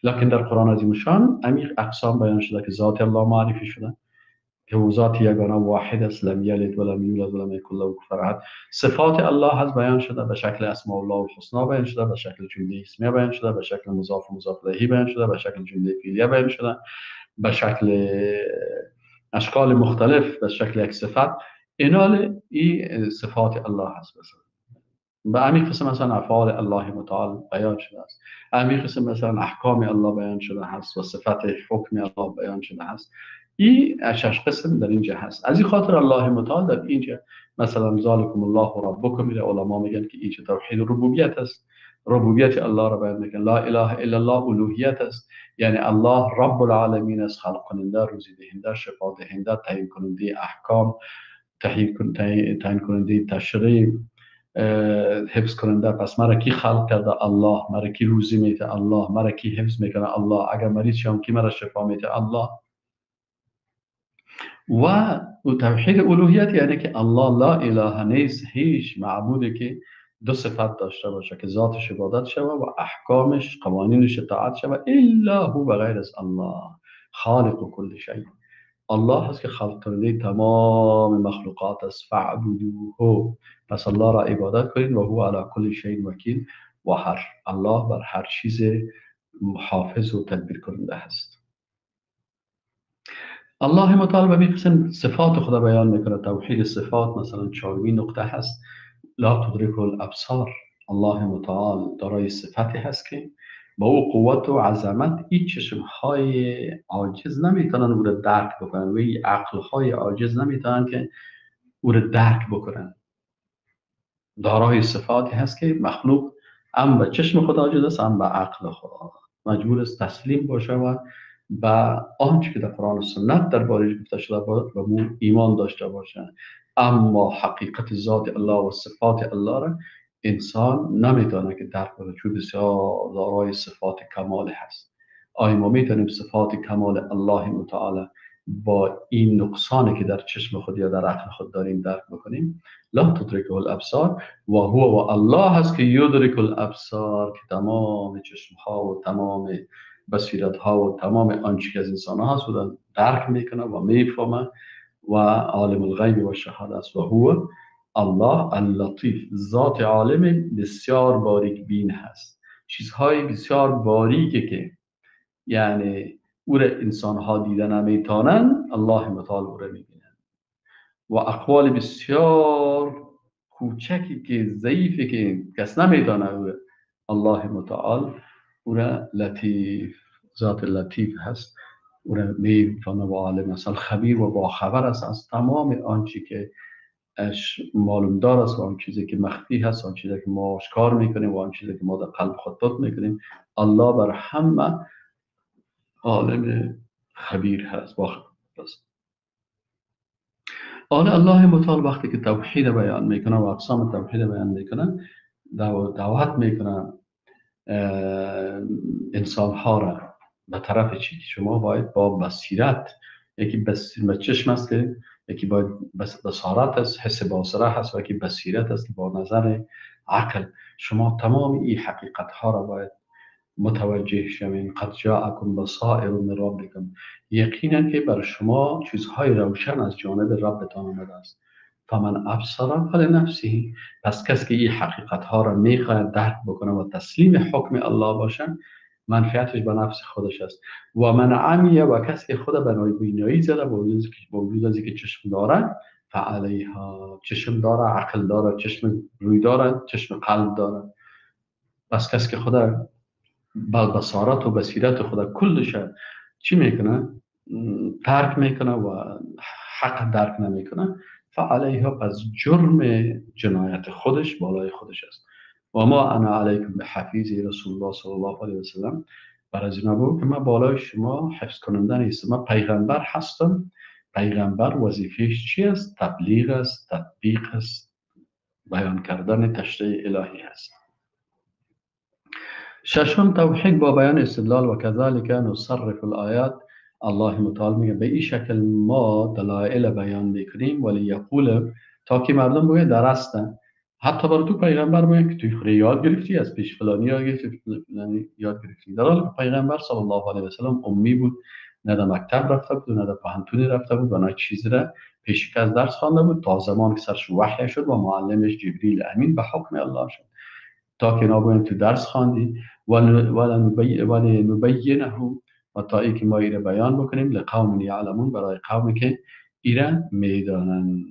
لکن در قرآن عظیم شان عمیق اقسام بیان شده که ذات الله معرفی شده که او ذات یگانه واحد است، لم یلد ولم یولد ولم یکن له کفوا احد. صفات الله هست بیان شده به شکل اسماء الله الحسنا، بیان شده به شکل جمله اسمیه، بیان شده به شکل مضاف و مضاف الیه، بیان شده به شکل جمله فعلیه، بیان شده به شکل اشکال مختلف، به شکل یک صفت. این صفات الله هست. به همین قسم مثلا افعال الله متعال بیان شده است، همین قسم مثلا احکام الله بیان شده هست و صفت حکم الله بیان شده هست. این شش قسم در اینجا هست. از این خاطر الله متعال در اینجا مثلا ذالکم الله ربکم، میره علما میگن که اینجا توحید ربوبیت است، ربوبیت الله را بیان میکنه. لا اله الا الله الوهیت است، یعنی الله رب العالمین است، خلق کننده، روزی دهنده، شفا دهنده، تعیین کننده احکام، تعیین کننده تشریع، حفظ کننده. پس مرا کی خلق کرده؟ الله. مرا کی روزی میده؟ الله. مرا کی حفظ میکنه؟ الله. اگر مریض شم کی مرا شفا میده؟ الله. و توحید الوهیت یعنی که الله لا اله نیست، هیچ معبودی که دو صفت داشته باشه که ذاتش عبادت شوه و احکامش قوانینش اطاعت شوه الا هو، بغیر از الله خالق و کل شیء. الله هست که خلق کننده تمام مخلوقات است. فاعبدوه، پس الله را عبادت کنید. و هو علی کل شیء وکیل، و الله بر هر چیز محافظ و تدبیر کننده هست. الله متعال به قسم صفات خدا بیان میکنه. توحید صفات مثلا چهارمین نقطه هست، لا تدرک الابصار. الله متعال دارای صفتی هست که با او قوت و عظمت هیچ چشمهای عاجز نمیتونن او را درک بکنن و این عقلهای عاجز نمیتونن که او را درک بکنن. دارای صفاتی هست که مخلوق هم به چشم خدا عاجز است، هم به عقل خدا مجبور است تسلیم باشه و به آنچه که در قرآن و سنت دربارش گفته شده به او ایمان داشته باشه. اما حقیقت ذات الله و صفات الله را انسان نمیتونه که درک کنه، چون بسیار دارای صفات کمال هست. آیا ما میتونیم صفات کمال الله متعال با این نقصانی که در چشم خود یا در عقل خود داریم درک بکنیم؟ لا تدرکه الابصار و هو و الله هست که یدرک الابصار، که تمام چشم ها و تمام بصیرت ها و تمام آنچه که از انسان ها هست و درک میکنه و میفهمه و عالم الغیب و شهادت است. و هو الله اللطیف، ذات عالم بسیار باریک بین هست. چیزهای بسیار باریکی که یعنی او را انسان ها دیده نمیتونن، الله متعال او را میبینه. و اقوال بسیار کوچکی که ضعیفی که کس نمیتونه الله متعال او را لطیف، ذات لطیف هست، او را میفهمه و عالم است، خبیر و باخبر است از تمام آنچه که معلوم دار است و آن چیزی که مخفی هست، آن چیزی که ما آشکار میکنیم و آن چیزی که ما در قلب خود داد میکنیم. الله بر همه عالم خبیر هست، باخبر است. حالا الله متعال وقتی که توحید بیان میکنه و اقسام توحید بیان میکنه، دعوت میکنه انسان ها را به طرف چی که شما باید با بصیرت، یکی به چشم است که یکی باید بصارت است، حس باصره هست، و یکی بصیرت است با نظر عقل. شما تمام این حقیقت ها را باید متوجه شوین. قد جاءکم بصائر من ربکم، یقینا که بر شما چیزهای روشن از جانب ربتان آمده است. فمن ابصر فلنفسه، پس کسی که این حقیقت ها را میخواهد درک بکنه و تسلیم حکم الله باشه، منفعتش به نفس خودش است. و من عمی، و کسی که خود به نابینایی زده با وجود از اینکه چشم داره، فعلیها، چشم داره، عقل داره، چشم روی داره، چشم قلب داره. پس کسی که خدا بصارت و بصیرت خدا کلش چی میکنه؟ ترک میکنه و حق درک نمیکنه، فعلیها، پس جرم جنایت خودش بالای خودش است. و ما انا علیکم بحفیظ، رسول الله صلی الله علیه و سلم بر از این که من بالای شما حفظ کننده نیستم. من پیغمبر هستم. پیغمبر وظیفهش چی است؟ تبلیغ است، تطبیق است، بیان کردن تشریع الهی است. ششم، توحید با بیان استدلال. و کذالک نصرف الآیات، الله متعال میگه به این شکل ما دلایل بیان میکنیم، ولی یقول، تا که مردم بگه درسته. حتی برای تو پیغمبر میگه که توی خوری یاد گرفتی، از پیش فلانی یاد گرفتی، فلانی یاد گرفتی. در حالی که پیغمبر صلی الله علیه و سلم امی بود، نه در مکتب رفته بود، نه در پوهنتونی رفته بود و نه چیزی را پیش از درس خوانده بود، تا زمان که سرش وحی شد و معلمش جبریل امین به حکم الله شد. تا که ناباید تو درس خواندی ولی نبینه، و تا ای که ما ایره بیان بکنیم لقوم یعلمون، برای قومی که ایره میدانن.